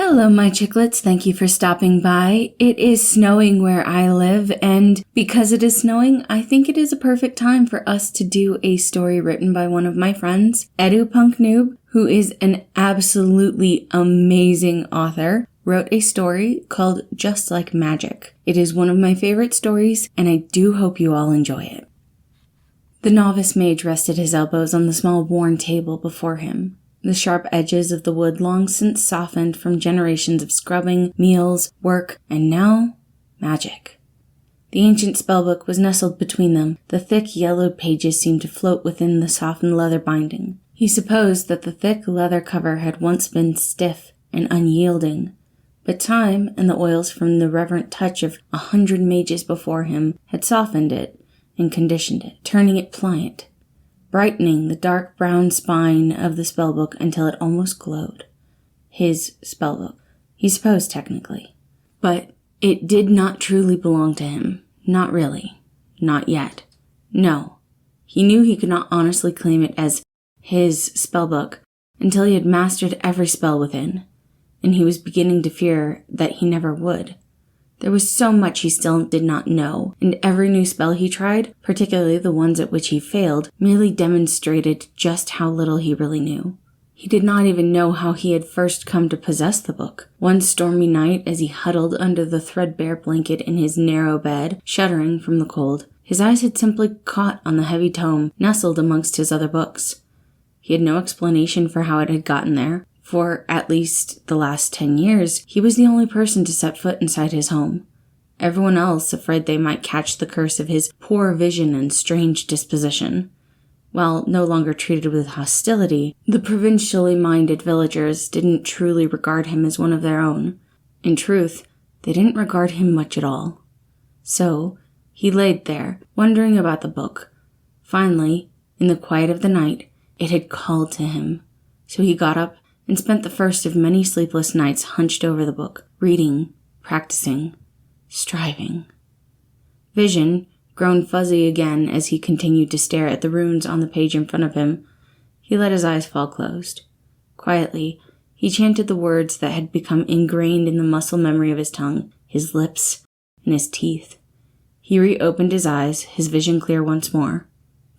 Hello, my chicklets. Thank you for stopping by. It is snowing where I live, and because it is snowing, I think it is a perfect time for us to do a story written by one of my friends, Edupunk Noob, who is an absolutely amazing author, wrote a story called Just Like Magic. It is one of my favorite stories, and I do hope you all enjoy it. The novice mage rested his elbows on the small worn table before him. The sharp edges of the wood long since softened from generations of scrubbing, meals, work, and now, magic. The ancient spellbook was nestled between them. The thick, yellowed pages seemed to float within the softened leather binding. He supposed that the thick leather cover had once been stiff and unyielding, but time and the oils from the reverent touch of 100 mages before him had softened it and conditioned it, turning it pliant, brightening the dark brown spine of the spellbook until it almost glowed. His spellbook, he supposed technically. But it did not truly belong to him. Not really. Not yet. No. He knew he could not honestly claim it as his spellbook until he had mastered every spell within, and he was beginning to fear that he never would. There was so much he still did not know, and every new spell he tried, particularly the ones at which he failed, merely demonstrated just how little he really knew. He did not even know how he had first come to possess the book. One stormy night, as he huddled under the threadbare blanket in his narrow bed, shuddering from the cold, his eyes had simply caught on the heavy tome nestled amongst his other books. He had no explanation for how it had gotten there. For at least the last 10 years, he was the only person to set foot inside his home. Everyone else afraid they might catch the curse of his poor vision and strange disposition. While no longer treated with hostility, the provincially minded villagers didn't truly regard him as one of their own. In truth, they didn't regard him much at all. So, he laid there, wondering about the book. Finally, in the quiet of the night, it had called to him. So he got up and spent the first of many sleepless nights hunched over the book, reading, practicing, striving. Vision, grown fuzzy again as he continued to stare at the runes on the page in front of him, he let his eyes fall closed. Quietly, he chanted the words that had become ingrained in the muscle memory of his tongue, his lips, and his teeth. He reopened his eyes, his vision clear once more.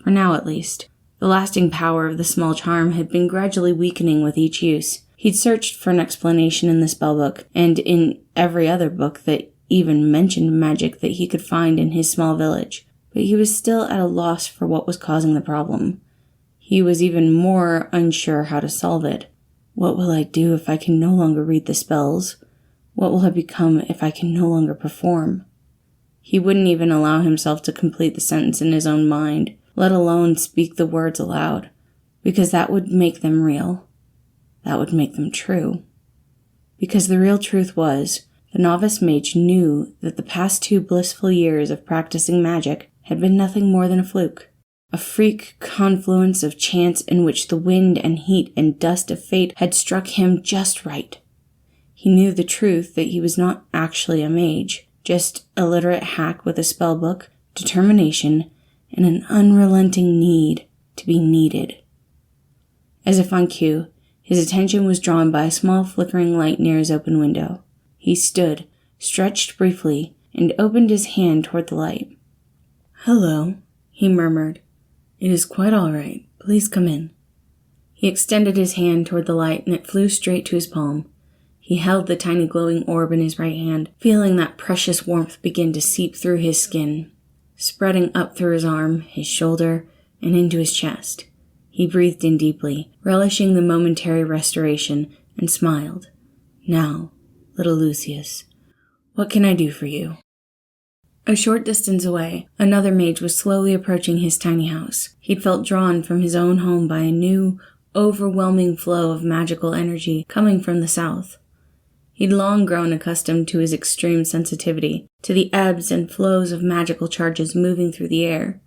For now, at least. The lasting power of the small charm had been gradually weakening with each use. He'd searched for an explanation in the spellbook, and in every other book that even mentioned magic that he could find in his small village, but he was still at a loss for what was causing the problem. He was even more unsure how to solve it. What will I do if I can no longer read the spells? What will I become if I can no longer perform? He wouldn't even allow himself to complete the sentence in his own mind, let alone speak the words aloud, because that would make them real. That would make them true. Because the real truth was, the novice mage knew that the past 2 blissful years of practicing magic had been nothing more than a fluke, a freak confluence of chance in which the wind and heat and dust of fate had struck him just right. He knew the truth that he was not actually a mage, just a literate hack with a spellbook, determination, and an unrelenting need to be needed. As if on cue, his attention was drawn by a small flickering light near his open window. He stood, stretched briefly, and opened his hand toward the light. "Hello," he murmured. "It is quite all right. Please come in." He extended his hand toward the light, and it flew straight to his palm. He held the tiny glowing orb in his right hand, feeling that precious warmth begin to seep through his skin, spreading up through his arm, his shoulder, and into his chest. He breathed in deeply, relishing the momentary restoration, and smiled. "Now, little Lucius, what can I do for you?" A short distance away, another mage was slowly approaching his tiny house. He'd felt drawn from his own home by a new, overwhelming flow of magical energy coming from the south. He'd long grown accustomed to his extreme sensitivity, to the ebbs and flows of magical charges moving through the air.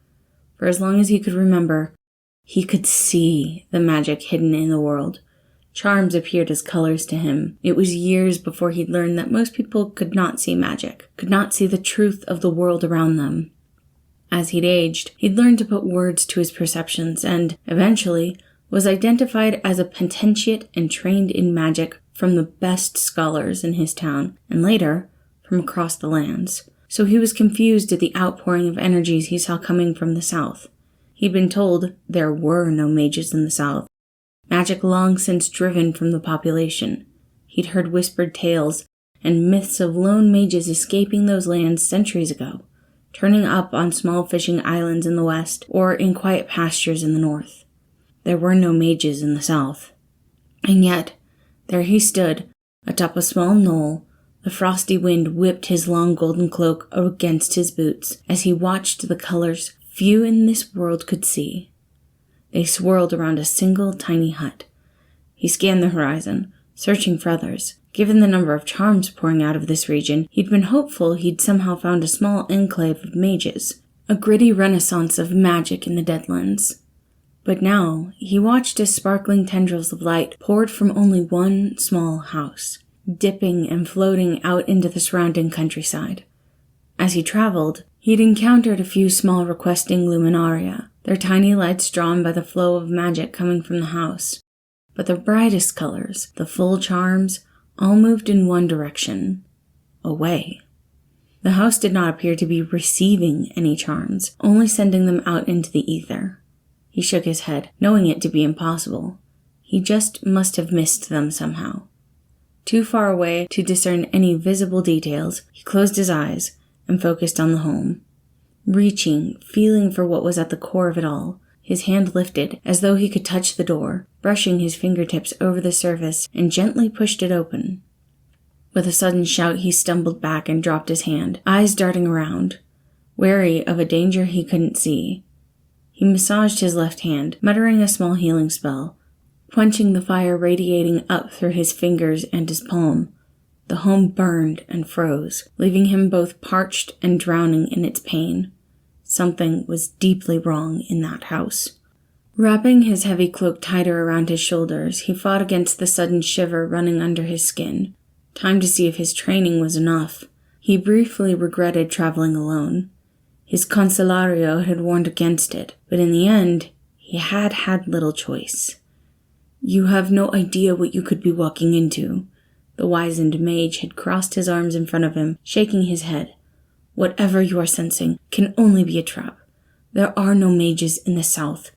For as long as he could remember, he could see the magic hidden in the world. Charms appeared as colors to him. It was years before he'd learned that most people could not see magic, could not see the truth of the world around them. As he'd aged, he'd learned to put words to his perceptions and, eventually, was identified as a potentiate and trained in magic from the best scholars in his town, and later, from across the lands. So he was confused at the outpouring of energies he saw coming from the south. He'd been told there were no mages in the south, magic long since driven from the population. He'd heard whispered tales and myths of lone mages escaping those lands centuries ago, turning up on small fishing islands in the west or in quiet pastures in the north. There were no mages in the south. And yet, there he stood, atop a small knoll. The frosty wind whipped his long golden cloak against his boots as he watched the colors few in this world could see. They swirled around a single tiny hut. He scanned the horizon, searching for others. Given the number of charms pouring out of this region, he'd been hopeful he'd somehow found a small enclave of mages, a gritty renaissance of magic in the Deadlands. But now, he watched as sparkling tendrils of light poured from only one small house, dipping and floating out into the surrounding countryside. As he traveled, he'd encountered a few small requesting luminaria, their tiny lights drawn by the flow of magic coming from the house. But the brightest colors, the full charms, all moved in one direction, away. The house did not appear to be receiving any charms, only sending them out into the ether. He shook his head, knowing it to be impossible. He just must have missed them somehow. Too far away to discern any visible details, he closed his eyes and focused on the home. Reaching, feeling for what was at the core of it all, his hand lifted as though he could touch the door, brushing his fingertips over the surface and gently pushed it open. With a sudden shout, he stumbled back and dropped his hand, eyes darting around, wary of a danger he couldn't see. He massaged his left hand, muttering a small healing spell, quenching the fire radiating up through his fingers and his palm. The home burned and froze, leaving him both parched and drowning in its pain. Something was deeply wrong in that house. Wrapping his heavy cloak tighter around his shoulders, he fought against the sudden shiver running under his skin. Time to see if his training was enough. He briefly regretted traveling alone. His consolario had warned against it, but in the end, he had had little choice. You have no idea what you could be walking into. The wizened mage had crossed his arms in front of him, shaking his head. Whatever you are sensing can only be a trap. There are no mages in the south.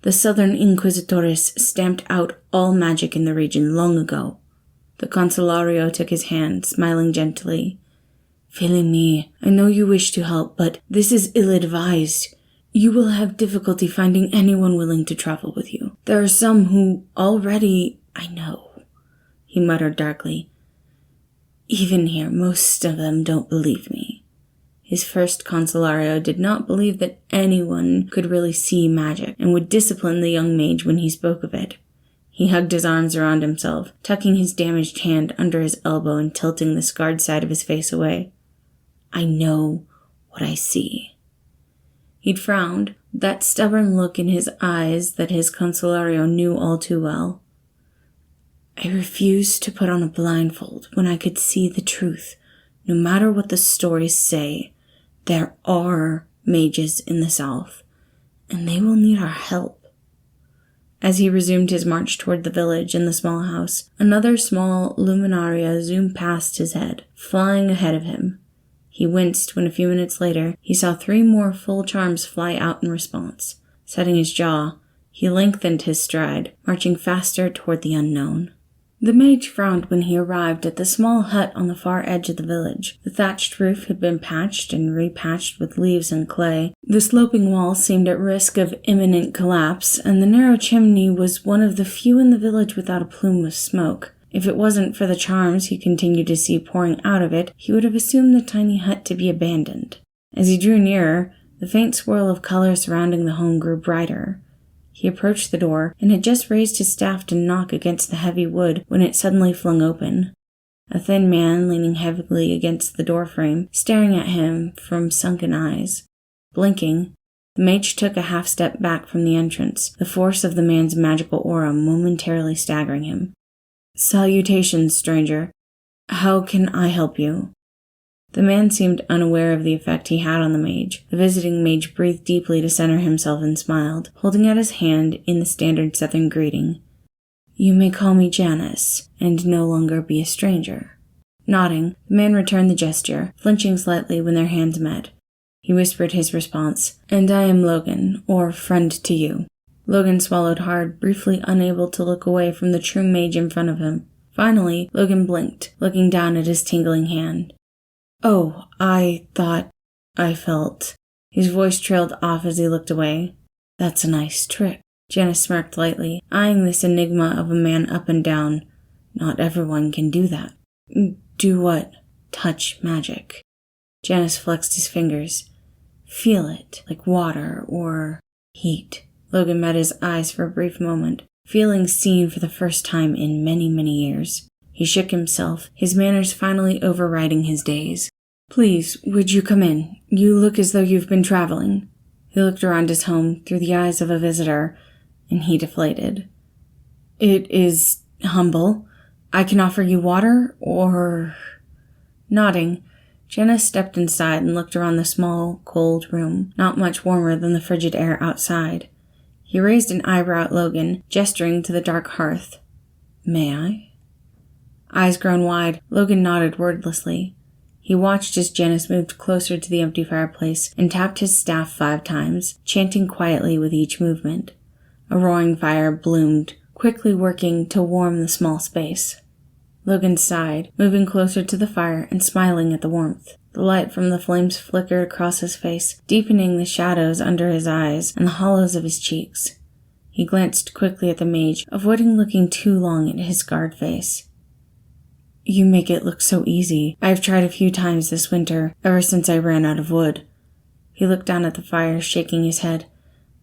The southern inquisitores stamped out all magic in the region long ago. The consolario took his hand, smiling gently. Failing me, I know you wish to help, but this is ill-advised. You will have difficulty finding anyone willing to travel with you. There are some who already, I know, he muttered darkly. Even here, most of them don't believe me. His first consolario did not believe that anyone could really see magic and would discipline the young mage when he spoke of it. He hugged his arms around himself, tucking his damaged hand under his elbow and tilting the scarred side of his face away. I know what I see. He'd frowned, that stubborn look in his eyes that his consolario knew all too well. I refused to put on a blindfold when I could see the truth, no matter what the stories say. There are mages in the south, and they will need our help. As he resumed his march toward the village and the small house, another small luminaria zoomed past his head, flying ahead of him. He winced when a few minutes later he saw 3 more full charms fly out in response. Setting his jaw, he lengthened his stride, marching faster toward the unknown. The mage frowned when he arrived at the small hut on the far edge of the village. The thatched roof had been patched and repatched with leaves and clay. The sloping walls seemed at risk of imminent collapse, and the narrow chimney was one of the few in the village without a plume of smoke. If it wasn't for the charms he continued to see pouring out of it, he would have assumed the tiny hut to be abandoned. As he drew nearer, the faint swirl of color surrounding the home grew brighter. He approached the door and had just raised his staff to knock against the heavy wood when it suddenly flung open. A thin man leaning heavily against the doorframe, staring at him from sunken eyes. Blinking, the mage took a half-step back from the entrance, the force of the man's magical aura momentarily staggering him. Salutations, stranger. How can I help you? The man seemed unaware of the effect he had on the mage. The visiting mage breathed deeply to center himself and smiled, holding out his hand in the standard southern greeting. You may call me Janus, and no longer be a stranger. Nodding, the man returned the gesture, flinching slightly when their hands met. He whispered his response, and I am Logan, or friend to you. Logan swallowed hard, briefly unable to look away from the true mage in front of him. Finally, Logan blinked, looking down at his tingling hand. Oh, I felt. His voice trailed off as he looked away. That's a nice trick. Janus smirked lightly, eyeing this enigma of a man up and down. Not everyone can do that. Do what? Touch magic. Janus flexed his fingers. Feel it, like water or heat. Logan met his eyes for a brief moment, feeling seen for the first time in many, many years. He shook himself, his manners finally overriding his daze. Please, would you come in? You look as though you've been traveling. He looked around his home through the eyes of a visitor, and he deflated. It is humble. I can offer you water, or... Nodding, Janus stepped inside and looked around the small, cold room, not much warmer than the frigid air outside. He raised an eyebrow at Logan, gesturing to the dark hearth. May I? Eyes grown wide, Logan nodded wordlessly. He watched as Janus moved closer to the empty fireplace and tapped his staff 5 times, chanting quietly with each movement. A roaring fire bloomed, quickly working to warm the small space. Logan sighed, moving closer to the fire and smiling at the warmth. The light from the flames flickered across his face, deepening the shadows under his eyes and the hollows of his cheeks. He glanced quickly at the mage, avoiding looking too long at his scarred face. You make it look so easy. I've tried a few times this winter, ever since I ran out of wood. He looked down at the fire, shaking his head.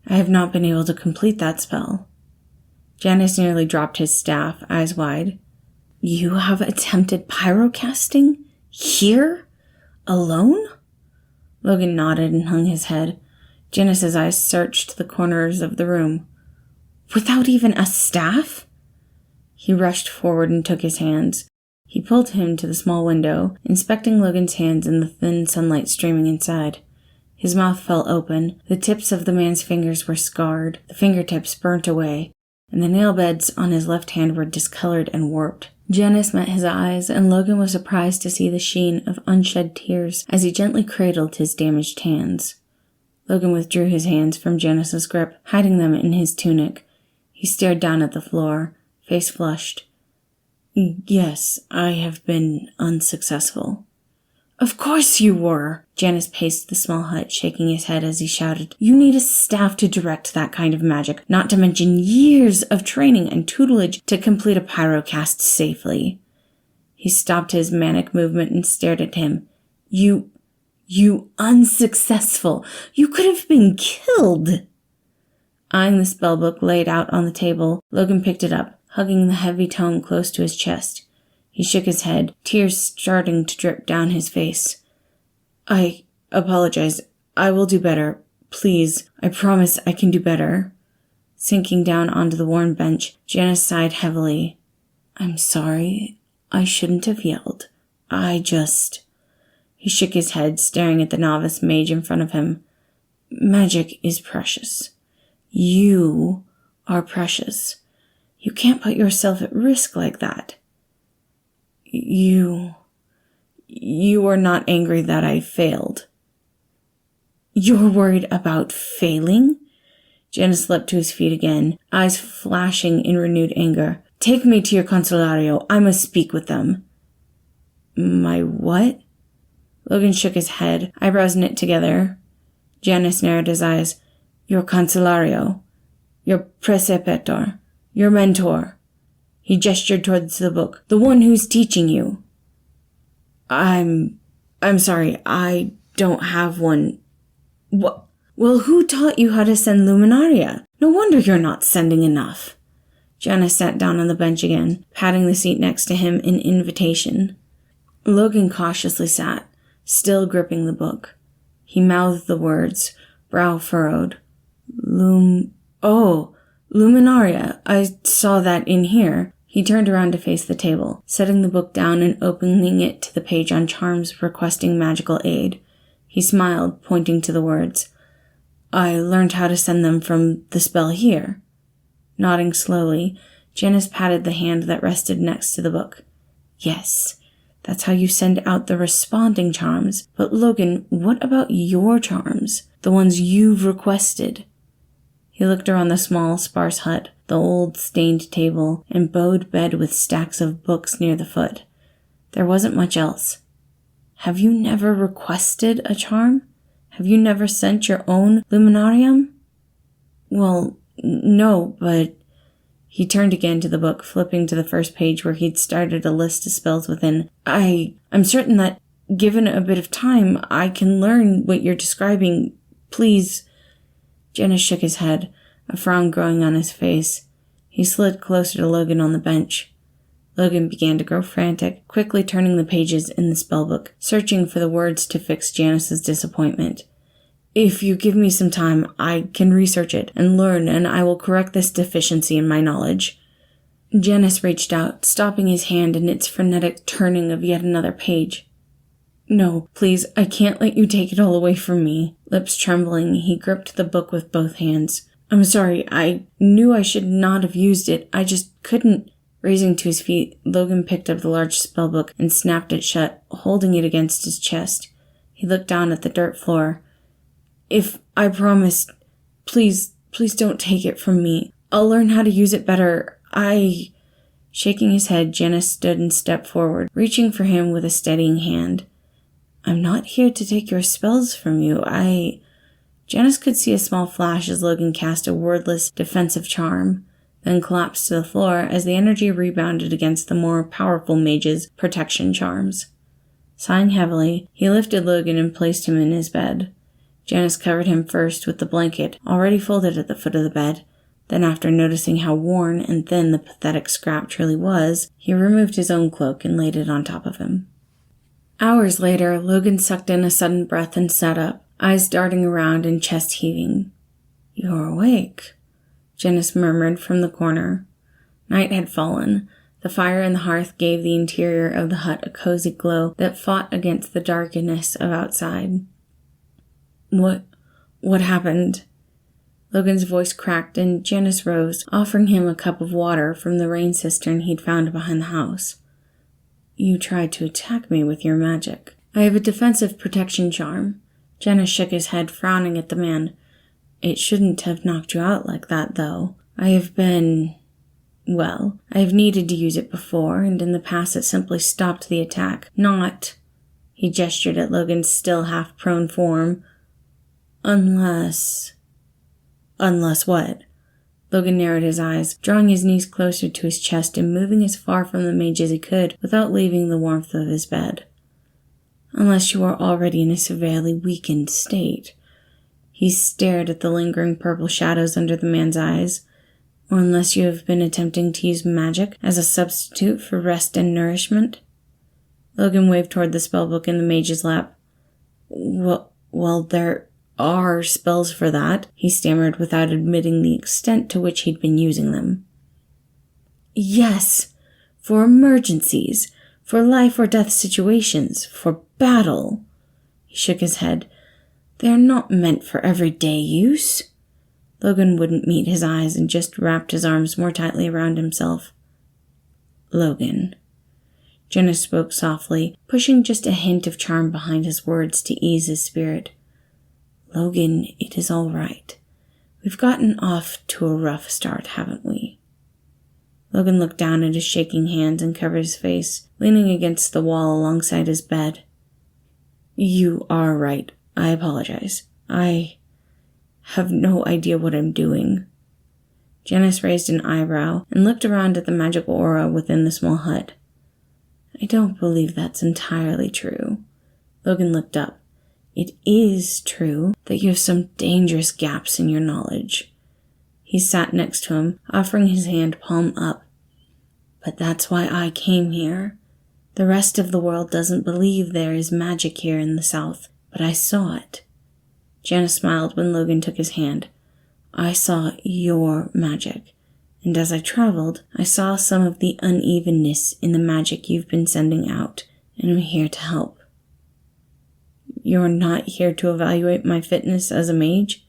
I have not been able to complete that spell. Janus nearly dropped his staff, eyes wide. You have attempted pyrocasting? Here? Alone? Logan nodded and hung his head. Janus's eyes searched the corners of the room. Without even a staff? He rushed forward and took his hands. He pulled him to the small window, inspecting Logan's hands in the thin sunlight streaming inside. His mouth fell open, the tips of the man's fingers were scarred, the fingertips burnt away, and the nail beds on his left hand were discolored and warped. Janus met his eyes, and Logan was surprised to see the sheen of unshed tears as he gently cradled his damaged hands. Logan withdrew his hands from Janus's grip, hiding them in his tunic. He stared down at the floor, face flushed. Yes, I have been unsuccessful. Of course you were! Janus paced the small hut, shaking his head as he shouted. You need a staff to direct that kind of magic, not to mention years of training and tutelage to complete a pyrocast safely. He stopped his manic movement and stared at him. You unsuccessful! You could have been killed! Eyeing the spellbook laid out on the table, Logan picked it up, hugging the heavy tome close to his chest. He shook his head, tears starting to drip down his face. I apologize. I will do better. Please, I promise I can do better. Sinking down onto the worn bench, Janus sighed heavily. I'm sorry. I shouldn't have yelled. He shook his head, staring at the novice mage in front of him. Magic is precious. You are precious. You can't put yourself at risk like that. You are not angry that I failed. You're worried about failing? Janus leapt to his feet again, eyes flashing in renewed anger. Take me to your Consolario. I must speak with them. My what? Logan shook his head, eyebrows knit together. Janus narrowed his eyes. Your Consolario. Your preceptor. Your mentor. He gestured towards the book. The one who's teaching you. I'm sorry. I don't have one. What? Well, who taught you how to send Luminaria? No wonder you're not sending enough. Janus sat down on the bench again, patting the seat next to him in invitation. Logan cautiously sat, still gripping the book. He mouthed the words, brow furrowed. Luminaria. I saw that in here. He turned around to face the table, setting the book down and opening it to the page on charms requesting magical aid. He smiled, pointing to the words. I learned how to send them from the spell here. Nodding slowly, Janus patted the hand that rested next to the book. Yes, that's how you send out the responding charms. But Logan, what about your charms? The ones you've requested? He looked around the small, sparse hut, the old, stained table, and bowed bed with stacks of books near the foot. There wasn't much else. Have you never requested a charm? Have you never sent your own luminarium? Well, no, but... He turned again to the book, flipping to the first page where he'd started a list of spells within. I'm certain that, given a bit of time, I can learn what you're describing. Please. Janus shook his head, a frown growing on his face. He slid closer to Logan on the bench. Logan began to grow frantic, quickly turning the pages in the spellbook, searching for the words to fix Janus's disappointment. If you give me some time, I can research it and learn, and I will correct this deficiency in my knowledge. Janus reached out, stopping his hand in its frenetic turning of yet another page. No, please, I can't let you take it all away from me. Lips trembling, he gripped the book with both hands. I'm sorry, I knew I should not have used it. I just couldn't. Raising to his feet, Logan picked up the large spellbook and snapped it shut, holding it against his chest. He looked down at the dirt floor. If I promised, please don't take it from me. I'll learn how to use it better. Shaking his head, Janus stood and stepped forward, reaching for him with a steadying hand. I'm not here to take your spells from you. Janus could see a small flash as Logan cast a wordless, defensive charm, then collapsed to the floor as the energy rebounded against the more powerful mage's protection charms. Sighing heavily, he lifted Logan and placed him in his bed. Janus covered him first with the blanket, already folded at the foot of the bed. Then, after noticing how worn and thin the pathetic scrap truly was, he removed his own cloak and laid it on top of him. Hours later, Logan sucked in a sudden breath and sat up, eyes darting around and chest heaving. You're awake, Janus murmured from the corner. Night had fallen. The fire in the hearth gave the interior of the hut a cozy glow that fought against the darkness of outside. What happened? Logan's voice cracked and Janus rose, offering him a cup of water from the rain cistern he'd found behind the house. You tried to attack me with your magic. I have a defensive protection charm. Janus shook his head, frowning at the man. It shouldn't have knocked you out like that, though. I have needed to use it before, and in the past it simply stopped the attack. He gestured at Logan's still half-prone form. Unless what? Logan narrowed his eyes, drawing his knees closer to his chest and moving as far from the mage as he could without leaving the warmth of his bed. Unless you are already in a severely weakened state. He stared at the lingering purple shadows under the man's eyes. Or unless you have been attempting to use magic as a substitute for rest and nourishment. Logan waved toward the spellbook in the mage's lap. Well, there are spells for that, he stammered without admitting the extent to which he'd been using them. Yes, for emergencies, for life or death situations, for battle. He shook his head. They are not meant for everyday use. Logan wouldn't meet his eyes and just wrapped his arms more tightly around himself. Logan. Janus spoke softly, pushing just a hint of charm behind his words to ease his spirit. Logan, it is all right. We've gotten off to a rough start, haven't we? Logan looked down at his shaking hands and covered his face, leaning against the wall alongside his bed. You are right. I apologize. I have no idea what I'm doing. Janus raised an eyebrow and looked around at the magical aura within the small hut. I don't believe that's entirely true. Logan looked up. It is true that you have some dangerous gaps in your knowledge. He sat next to him, offering his hand palm up. But that's why I came here. The rest of the world doesn't believe there is magic here in the south, but I saw it. Janus smiled when Logan took his hand. I saw your magic, and as I traveled, I saw some of the unevenness in the magic you've been sending out, and I'm here to help. You're not here to evaluate my fitness as a mage?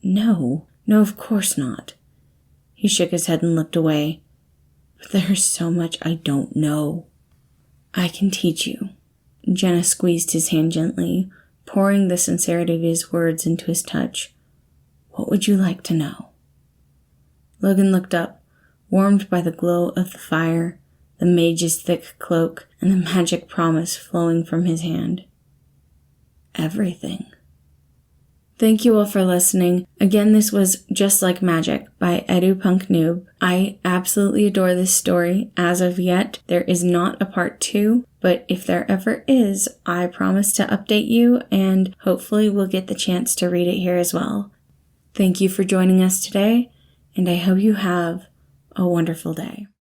No, of course not. He shook his head and looked away. But there's so much I don't know. I can teach you. Janus squeezed his hand gently, pouring the sincerity of his words into his touch. What would you like to know? Logan looked up, warmed by the glow of the fire, the mage's thick cloak, and the magic promise flowing from his hand. Everything. Thank you all for listening. Again, this was Just Like Magic by Edupunk Noob. I absolutely adore this story. As of yet, there is not a part 2, but if there ever is, I promise to update you, and hopefully we'll get the chance to read it here as well. Thank you for joining us today, and I hope you have a wonderful day.